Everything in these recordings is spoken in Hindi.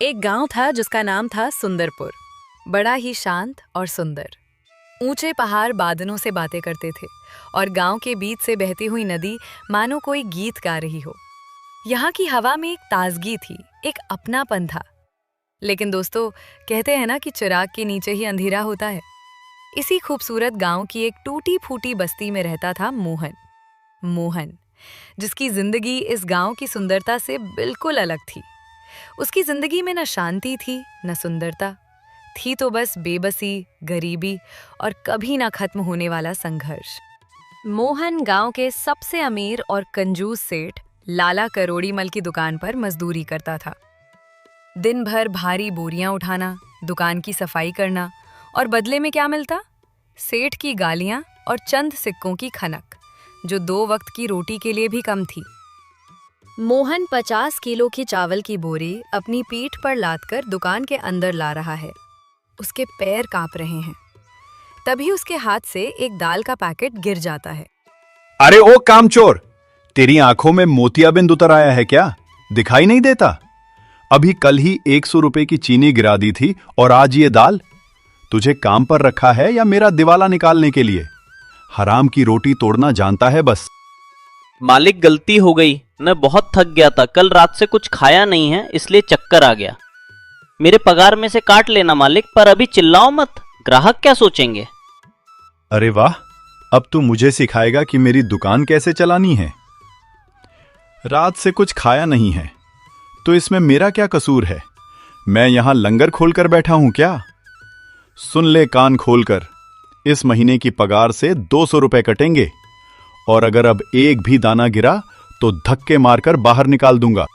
एक गांव था जिसका नाम था सुंदरपुर। बड़ा ही शांत और सुंदर। ऊंचे पहाड़ बादलों से बातें करते थे और गांव के बीच से बहती हुई नदी मानो कोई गीत गा रही हो। यहाँ की हवा में एक ताजगी थी, एक अपनापन था। लेकिन दोस्तों, कहते हैं ना कि चिराग के नीचे ही अंधेरा होता है। इसी खूबसूरत गांव की एक टूटी फूटी बस्ती में रहता था मोहन, जिसकी जिंदगी इस गांव की सुंदरता से बिल्कुल अलग थी। उसकी जिंदगी में न शांति थी न सुंदरता थी, तो बस बेबसी, गरीबी और कभी ना खत्म होने वाला संघर्ष। मोहन गांव के सबसे अमीर और कंजूस सेठ लाला करोड़ीमल की दुकान पर मजदूरी करता था। दिन भर भारी बोरियां उठाना, दुकान की सफाई करना, और बदले में क्या मिलता? सेठ की गालियां और चंद सिक्कों की खनक, जो 2 वक्त की रोटी के लिए भी कम थी। मोहन 50 किलो की चावल की बोरी अपनी पीठ पर लादकर दुकान के अंदर ला रहा है। उसके पैर कांप रहे हैं। तभी उसके हाथ से एक दाल का पैकेट गिर जाता है। अरे ओ कामचोर, तेरी आंखों में मोतियाबिंद उतर आया है क्या? दिखाई नहीं देता? अभी कल ही 100 रुपए की चीनी गिरा दी थी और आज ये दाल? तुझे काम पर रखा है या मेरा दिवाला निकालने के लिए? हराम की रोटी तोड़ना जानता है बस। मालिक, गलती हो गई। मैं बहुत थक गया था, कल रात से कुछ खाया नहीं है, इसलिए चक्कर आ गया। मेरे पगार में से काट लेना मालिक, पर अभी चिल्लाओ मत, ग्राहक क्या सोचेंगे। अरे वाह, अब तू मुझे सिखाएगा कि मेरी दुकान कैसे चलानी है। रात से कुछ खाया नहीं है तो इसमें मेरा क्या कसूर है? मैं यहां लंगर खोलकर बैठा हूं क्या? सुन ले कान खोलकर, इस महीने की पगार से 200 रुपए कटेंगे और अगर अब एक भी दाना गिरा तो धक्के मारकर बाहर निकाल दूंगा।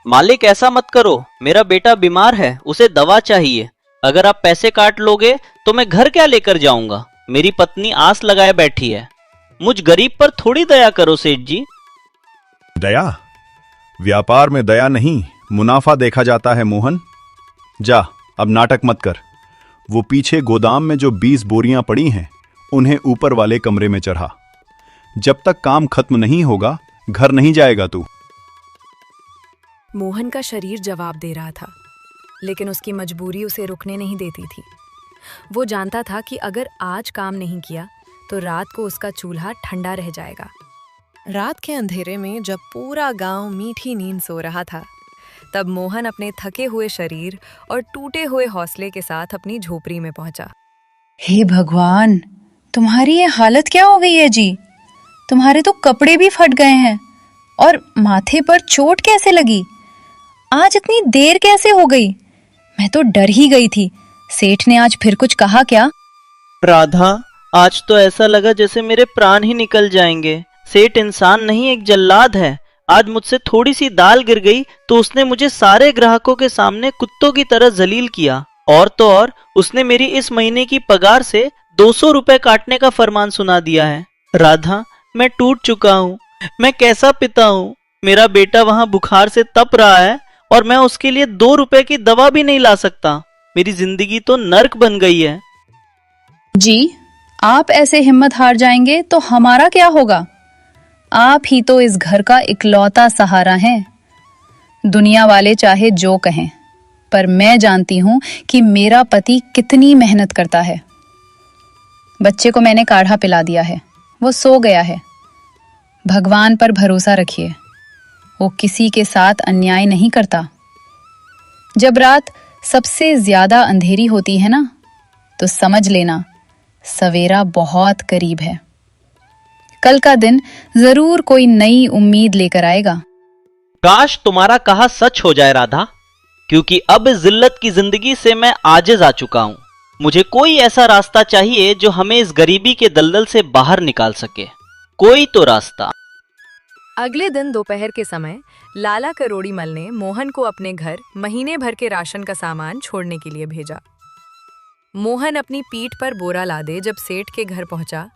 मालिक, ऐसा मत करो, मेरा बेटा बीमार है, उसे दवा चाहिए। अगर आप पैसे काट लोगे तो मैं घर क्या लेकर जाऊंगा? मेरी पत्नी आस लगाए बैठी है। मुझ गरीब पर थोड़ी दया करो सेठ जी। दया? व्यापार में दया नहीं, मुनाफा देखा जाता है मोहन। जा, अब नाटक मत कर। वो पीछे गोदाम में जो 20 बोरियां पड़ी हैं, उन्हें ऊपर वाले कमरे में चढ़ा। जब तक काम खत्म नहीं होगा, घर नहीं जाएगा तू। मोहन का शरीर जवाब दे रहा था, लेकिन उसकी मजबूरी उसे रुकने नहीं देती थी। वो जानता था कि अगर आज काम नहीं किया तो रात को उसका चूल्हा ठंडा रह जाएगा। रात के अंधेरे में जब पूरा गांव मीठी नींद सो रहा था, तब मोहन अपने थके हुए शरीर और टूटे हुए हौसले के साथ अपनी झोपड़ी में पहुंचा। हे भगवान, तुम्हारी ये हालत क्या हो गई है जी? तुम्हारे तो कपड़े भी फट गए हैं और माथे पर चोट कैसे लगी? आज इतनी देर कैसे हो गई? मैं तो डर ही गई थी। सेठ ने आज फिर कुछ कहा क्या? राधा, आज तो ऐसा लगा जैसे मेरे प्राण ही निकल जाएंगे। सेठ इंसान नहीं, एक जल्लाद है। आज मुझसे थोड़ी सी दाल गिर गई तो उसने मुझे सारे ग्राहकों के सामने कुत्तों की तरह जलील किया। और तो और, उसने मेरी इस महीने की पगार से 200 रुपए काटने का फरमान सुना दिया है। राधा, मैं टूट चुका हूँ। मैं कैसा पिता हूँ? मेरा बेटा वहां बुखार से तप रहा है और मैं उसके लिए 2 रुपए की दवा भी नहीं ला सकता। मेरी जिंदगी तो नर्क बन गई है। जी, आप ऐसे हिम्मत हार जाएंगे तो हमारा क्या होगा? आप ही तो इस घर का इकलौता सहारा हैं। दुनिया वाले चाहे जो कहें, पर मैं जानती हूं कि मेरा पति कितनी मेहनत करता है। बच्चे को मैंने काढ़ा पिला दिया है, वो सो गया है। भगवान पर भरोसा रखिए, वो किसी के साथ अन्याय नहीं करता। जब रात सबसे ज्यादा अंधेरी होती है ना, तो समझ लेना सवेरा बहुत करीब है। कल का दिन जरूर कोई नई उम्मीद लेकर आएगा। काश तुम्हारा कहा सच हो जाए राधा, क्योंकि अब इस जिल्लत की जिंदगी से मैं आजिज आ चुका हूं। मुझे कोई ऐसा रास्ता चाहिए जो हमें इस गरीबी के दलदल से बाहर निकाल सके। कोई तो रास्ता। अगले दिन दोपहर के समय लाला करोड़ीमल ने मोहन को अपने घर महीने भर के राशन का सामान छोड़ने के लिए भेजा। मोहन अपनी पीठ पर बोरा लादे जब सेठ के घर पहुंचा,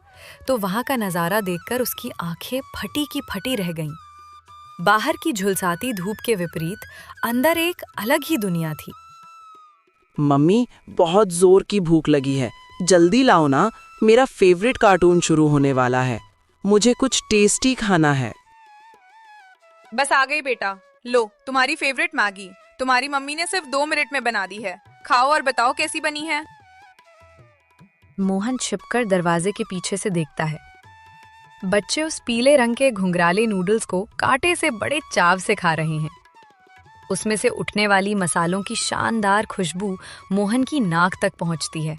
तो वहां का नजारा देखकर उसकी आंखें फटी की फटी रह गईं। बाहर की झुलसाती धूप के विपरीत अंदर एक अलग ही दुनिया थी। मम्मी, बहुत जोर की भूख लगी है, जल्दी लाओ ना, मेरा फेवरेट कार्टून शुरू होने वाला है। मुझे कुछ टेस्टी खाना है। बस आ गई बेटा, लो तुम्हारी फेवरेट मैगी, तुम्हारी मम्मी ने सिर्फ 2 मिनट में बना दी है। खाओ और बताओ कैसी बनी है। मोहन छिपकर दरवाजे के पीछे से देखता है। बच्चे उस पीले रंग के घुंघराले नूडल्स को कांटे से बड़े चाव से खा रहे हैं। उसमें से उठने वाली मसालों की शानदार खुशबू मोहन की नाक तक पहुंचती है।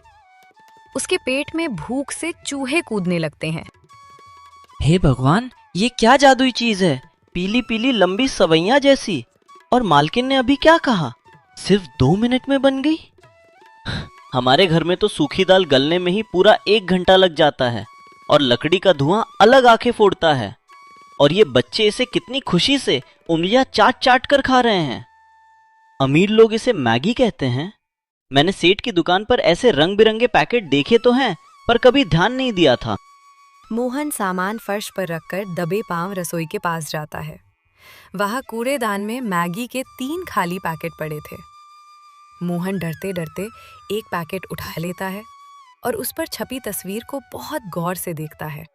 उसके पेट में भूख से चूहे कूदने लगते हैं। हे भगवान, ये क्या जादुई चीज है, पीली पीली लंबी सवैयां जैसी। और मालकिन ने अभी क्या कहा, सिर्फ 2 मिनट में बन गई। हमारे घर में तो सूखी दाल गलने में ही पूरा 1 घंटा लग जाता है और लकड़ी का धुआं अलग आंखें फोड़ता है। और ये बच्चे इसे कितनी खुशी से उंगलियां चाट चाट कर खा रहे हैं। अमीर लोग इसे मैगी कहते हैं। मैंने सेठ की दुकान पर ऐसे रंग बिरंगे पैकेट देखे तो हैं, पर कभी ध्यान नहीं दिया था। मोहन सामान फर्श पर रखकर दबे पांव रसोई के पास जाता है। वहां कूड़ेदान में मैगी के 3 खाली पैकेट पड़े थे। मोहन डरते डरते एक पैकेट उठा लेता है और उस पर छपी तस्वीर को बहुत गौर से देखता है।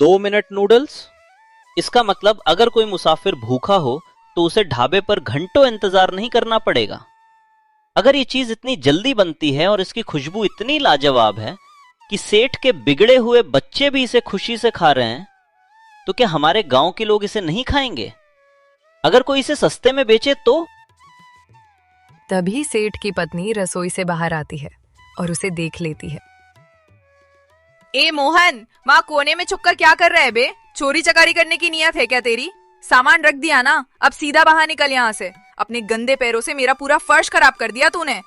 2 मिनट नूडल्स, इसका मतलब अगर कोई मुसाफिर भूखा हो तो उसे ढाबे पर घंटों इंतजार नहीं करना पड़ेगा। अगर ये चीज इतनी जल्दी बनती है और इसकी खुशबू इतनी लाजवाब है कि सेठ के बिगड़े हुए बच्चे भी इसे खुशी से खा रहे हैं, तो क्या हमारे गांव के लोग इसे नहीं खाएंगे? अगर कोई इसे सस्ते में बेचे तो? तभी सेठ की पत्नी रसोई से बाहर आती है और उसे देख लेती है। ए मोहन, वहाँ कोने में छुपकर क्या कर रहा है बे? चोरी चकारी करने की नियत है क्या तेरी? सामान रख दिया ना, अब सीधा बाहर निकल यहाँ से। अपने गंदे पैरों से मेरा पूरा फर्श खराब कर दिया तूने।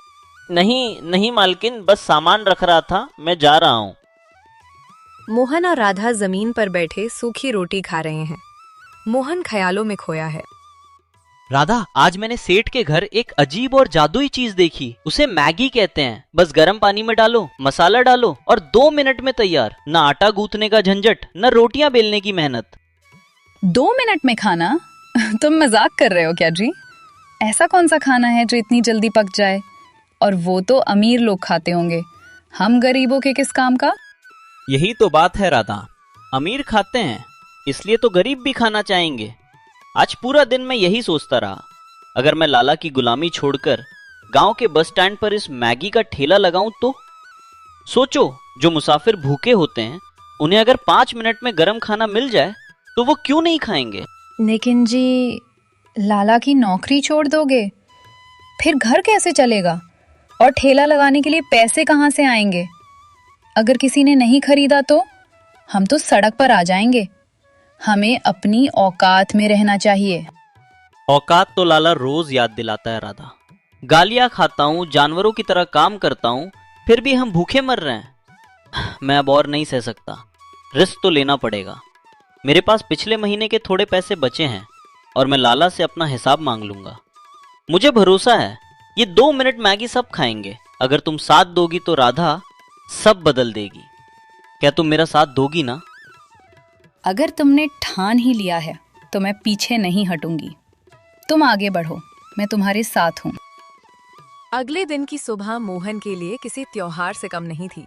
नहीं नहीं मालकिन, बस सामान रख रहा था, मैं जा रहा हूँ। मोहन और राधा जमीन पर बैठे सूखी रोटी खा रहे हैं। मोहन ख्यालों में खोया है। राधा, आज मैंने सेठ के घर एक अजीब और जादुई चीज देखी। उसे मैगी कहते हैं। बस गर्म पानी में डालो, मसाला डालो और 2 मिनट में तैयार। न आटा गूंथने का झंझट, न रोटियां बेलने की मेहनत। 2 मिनट में खाना? तुम मजाक कर रहे हो क्या जी? ऐसा कौन सा खाना है जो इतनी जल्दी पक जाए? और वो तो अमीर लोग खाते होंगे, हम गरीबों के किस काम का? यही तो बात है राधा, अमीर खाते हैं इसलिए तो गरीब भी खाना चाहेंगे। आज पूरा दिन मैं यही सोचता रहा, अगर मैं लाला की गुलामी छोड़कर गांव के बस स्टैंड पर इस मैगी का ठेला लगाऊं तो? सोचो, जो मुसाफिर भूखे होते हैं उन्हें अगर 5 मिनट में गर्म खाना मिल जाए तो वो क्यों नहीं खाएंगे? लेकिन जी, लाला की नौकरी छोड़ दोगे? फिर घर कैसे चलेगा? और ठेला लगाने के लिए पैसे कहाँ से आएंगे? अगर किसी ने नहीं खरीदा तो हम तो सड़क पर आ जाएंगे। हमें अपनी औकात में रहना चाहिए। औकात तो लाला रोज याद दिलाता है राधा। गालियां खाता हूँ, जानवरों की तरह काम करता हूँ, फिर भी हम भूखे मर रहे हैं। मैं अब और नहीं सह सकता, रिस्क तो लेना पड़ेगा। मेरे पास पिछले महीने के थोड़े पैसे बचे हैं और मैं लाला से अपना हिसाब मांग लूंगा। मुझे भरोसा है ये 2 मिनट मैगी सब खाएंगे। अगर तुम साथ दोगी तो राधा सब बदल देगी। क्या तुम मेरा साथ दोगी ना? अगर तुमने ठान ही लिया है तो मैं पीछे नहीं हटूंगी। तुम आगे बढ़ो, मैं तुम्हारे साथ हूँ। अगले दिन की सुबह मोहन के लिए किसी त्योहार से कम नहीं थी।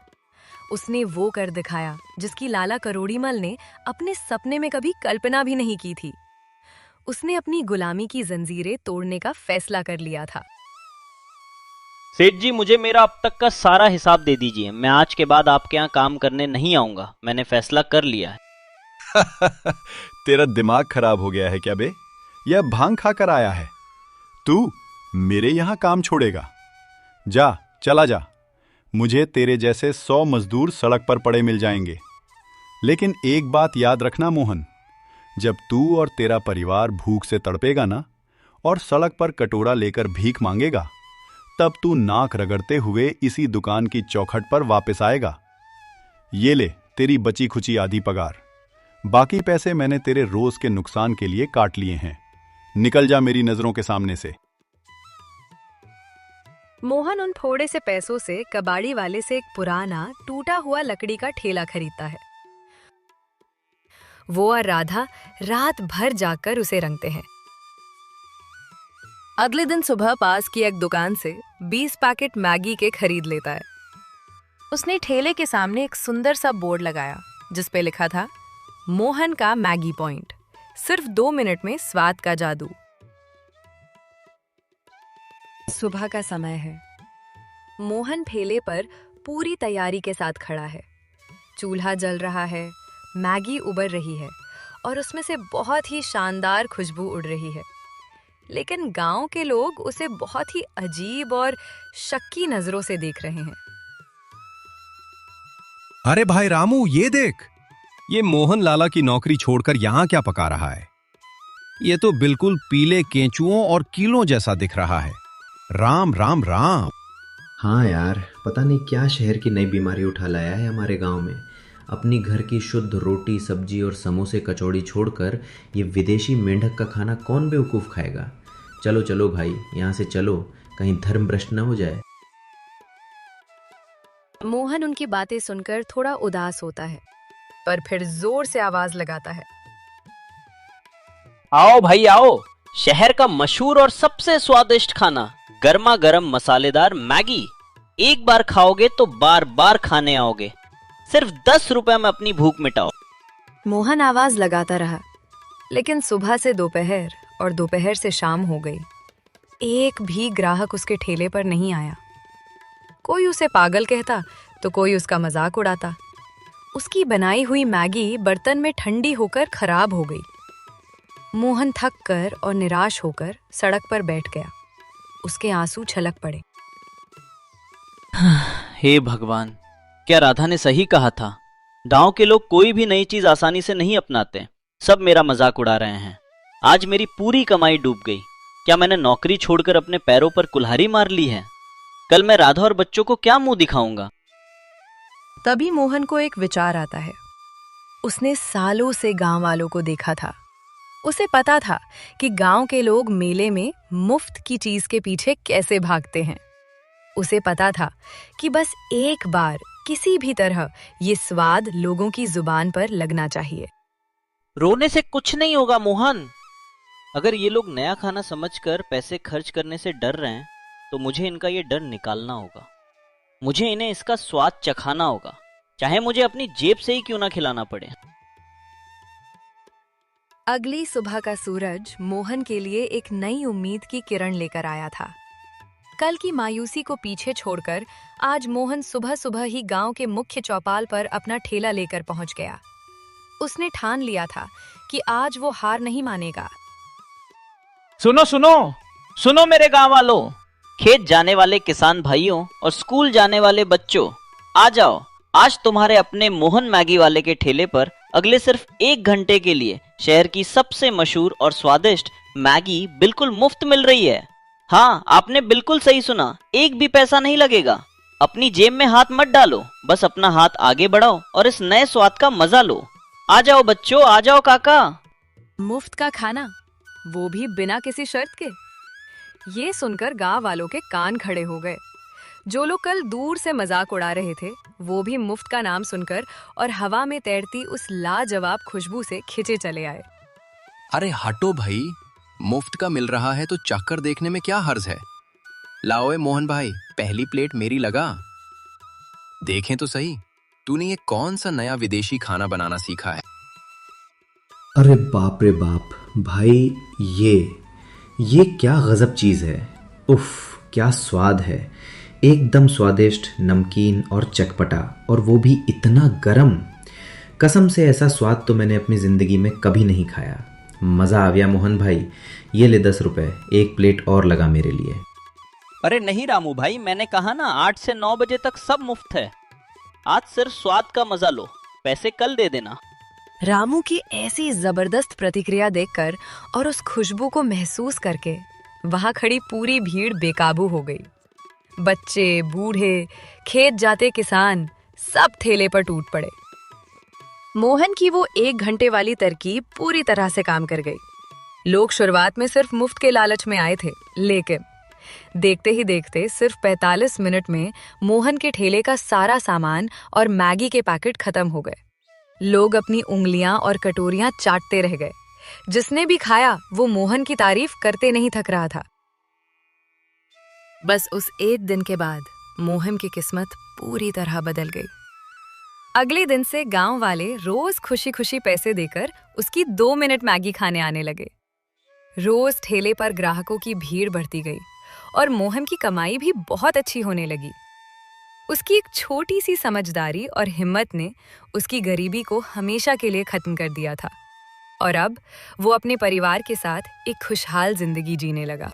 उसने वो कर दिखाया जिसकी लाला करोड़ीमल ने अपने सपने में कभी कल्पना भी नहीं की थी। उसने अपनी गुलामी की जंजीरें तोड़ने का फैसला कर लिया था। सेठ जी, मुझे मेरा अब तक का सारा हिसाब दे दीजिए। मैं आज के बाद आपके यहाँ काम करने नहीं आऊंगा। मैंने फैसला कर लिया है। तेरा दिमाग खराब हो गया है क्या बे? या भांग खाकर आया है? तू मेरे यहाँ काम छोड़ेगा? जा, चला जा। मुझे तेरे जैसे 100 मजदूर सड़क पर पड़े मिल जाएंगे। लेकिन एक बात याद रखना मोहन, जब तू और तेरा परिवार भूख से तड़पेगा ना और सड़क पर कटोरा लेकर भीख मांगेगा, तब तू नाक रगड़ते हुए इसी दुकान की चौखट पर वापस आएगा। ये ले तेरी बची खुची आधी पगार। बाकी पैसे मैंने तेरे रोज के नुकसान के लिए काट लिए हैं। निकल जा मेरी नजरों के सामने से। मोहन उन थोड़े से पैसों से कबाड़ी वाले से एक पुराना टूटा हुआ लकड़ी का ठेला खरीदता है। वो और राधा रात भर जाकर उसे रंगते हैं। अगले दिन सुबह पास की एक दुकान से 20 पैकेट मैगी के खरीद लेता है। उसने ठेले के सामने एक सुंदर सा बोर्ड लगाया जिस पे लिखा था मोहन का मैगी पॉइंट, सिर्फ 2 मिनट में स्वाद का जादू। सुबह का समय है। मोहन ठेले पर पूरी तैयारी के साथ खड़ा है। चूल्हा जल रहा है, मैगी उबर रही है और उसमें से बहुत ही शानदार खुशबू उड़ रही है। लेकिन गांव के लोग उसे बहुत ही अजीब और शक्की नजरों से देख रहे हैं। अरे भाई रामू, ये देख, ये मोहन लाला की नौकरी छोड़कर यहाँ क्या पका रहा है? ये तो बिल्कुल पीले केंचुओं और कीलों जैसा दिख रहा है। राम राम राम। हाँ यार, पता नहीं क्या शहर की नई बीमारी उठा लाया है हमारे गांव में। अपनी घर की शुद्ध रोटी सब्जी और समोसे कचौड़ी छोड़कर ये विदेशी मेंढक का खाना कौन बेवकूफ़ खाएगा। चलो चलो भाई, यहाँ से चलो, कहीं धर्म भ्रष्ट न हो जाए। मोहन उनकी बातें सुनकर थोड़ा उदास होता है, पर फिर जोर से आवाज लगाता है। आओ भाई आओ, शहर का मशहूर और सबसे स्वादिष्ट खाना, गर्मा गर्म मसालेदार मैगी। एक बार खाओगे तो बार बार खाने आओगे। सिर्फ 10 रुपए में अपनी भूख मिटाओ। मोहन आवाज लगाता रहा, लेकिन सुबह से दोपहर और दोपहर से शाम हो गई। एक भी ग्राहक उसके ठेले पर नहीं आया। कोई उसे पागल कहता तो कोई उसका मजाक उड़ाता। उसकी बनाई हुई मैगी बर्तन में ठंडी होकर खराब हो गई। मोहन थक कर और निराश होकर सड़क पर बैठ गया। उसके आंसू छलक पड़े। हे भगवान, क्या राधा ने सही कहा था? गांव के लोग कोई भी नई चीज आसानी से नहीं अपनाते। सब मेरा मजाक उड़ा रहे हैं। आज मेरी पूरी कमाई डूब गई। क्या मैंने नौकरी छोड़कर अपने पैरों पर कुल्हाड़ी मार ली है? कल मैं राधा और बच्चों को क्या मुंह दिखाऊंगा? तभी मोहन को एक विचार आता है। उसने सालों से गांव वालों को देखा था। उसे पता था कि गांव के लोग मेले में मुफ्त की चीज के पीछे कैसे भागते हैं। उसे पता था कि बस एक बार किसी भी तरह ये स्वाद लोगों की जुबान पर लगना चाहिए। रोने से कुछ नहीं होगा मोहन। अगर ये लोग नया खाना समझकर पैसे खर्च करने से डर रहे हैं तो मुझे इनका ये डर निकालना होगा। मुझे इन्हें इसका स्वाद चखाना होगा, चाहे मुझे अपनी जेब से ही क्यों ना खिलाना पड़े। अगली सुबह का सूरज मोहन के लिए एक नई उम्मीद की किरण लेकर आया था। कल की मायूसी को पीछे छोड़कर आज मोहन सुबह सुबह ही गांव के मुख्य चौपाल पर अपना ठेला लेकर पहुंच गया। उसने ठान लिया था कि आज वो हार नहीं मानेगा। सुनो सुनो सुनो मेरे गांव वालों, खेत जाने वाले किसान भाइयों और स्कूल जाने वाले बच्चों, आ जाओ। आज तुम्हारे अपने मोहन मैगी वाले के ठेले पर अगले सिर्फ 1 घंटे के लिए शहर की सबसे मशहूर और स्वादिष्ट मैगी बिल्कुल मुफ्त मिल रही है। हाँ, आपने बिल्कुल सही सुना, एक भी पैसा नहीं लगेगा। अपनी जेब में हाथ मत डालो, बस अपना हाथ आगे बढ़ाओ और इस नए स्वाद का मजा लो। आ जाओ बच्चों, आ जाओ काका। मुफ्त का खाना, वो भी बिना किसी शर्त के। ये सुनकर गांव वालों के कान खड़े हो गए। जो लोग कल दूर से मजाक उड़ा रहे थे वो भी मुफ्त का नाम सुनकर और हवा में तैरती उस लाजवाब खुशबू से खिंचे चले आए। अरे हटो भाई, मुफ्त का मिल रहा है तो चक्कर देखने में क्या हर्ज है। लाओ ए मोहन भाई, पहली प्लेट मेरी लगा। देखें तो सही, तूने ये कौन सा नया विदेशी खाना बनाना सीखा है? अरे बाप रे बाप भाई, ये क्या गजब चीज़ है। उफ, क्या स्वाद है। एकदम स्वादिष्ट, नमकीन और चटपटा, और वो भी इतना गरम। कसम से ऐसा स्वाद तो मैंने अपनी ज़िंदगी में कभी नहीं खाया। मज़ा आ गया मोहन भाई। ये ले 10 रुपए, 1 प्लेट और लगा मेरे लिए। अरे नहीं रामू भाई, मैंने कहा ना 8 से 9 बजे तक सब मुफ्त है। आज सिर्फ स्वाद का मजा लो, पैसे कल दे देना। रामू की ऐसी जबरदस्त प्रतिक्रिया देखकर और उस खुशबू को महसूस करके वहां खड़ी पूरी भीड़ बेकाबू हो गई। बच्चे, बूढ़े, खेत जाते किसान सब ठेले पर टूट पड़े। मोहन की वो 1 घंटे वाली तरकीब पूरी तरह से काम कर गई। लोग शुरुआत में सिर्फ मुफ्त के लालच में आए थे, लेकिन देखते ही देखते सिर्फ 45 मिनट में मोहन के ठेले का सारा सामान और मैगी के पैकेट खत्म हो गए। लोग अपनी उंगलियां और कटोरियां चाटते रह गए। जिसने भी खाया वो मोहन की तारीफ करते नहीं थक रहा था। बस उस एक दिन के बाद मोहन की किस्मत पूरी तरह बदल गई। अगले दिन से गांव वाले रोज खुशी खुशी पैसे देकर उसकी 2 मिनट मैगी खाने आने लगे। रोज ठेले पर ग्राहकों की भीड़ बढ़ती गई और मोहन की कमाई भी बहुत अच्छी होने लगी। उसकी एक छोटी सी समझदारी और हिम्मत ने उसकी गरीबी को हमेशा के लिए खत्म कर दिया था और अब वो अपने परिवार के साथ एक खुशहाल जिंदगी जीने लगा।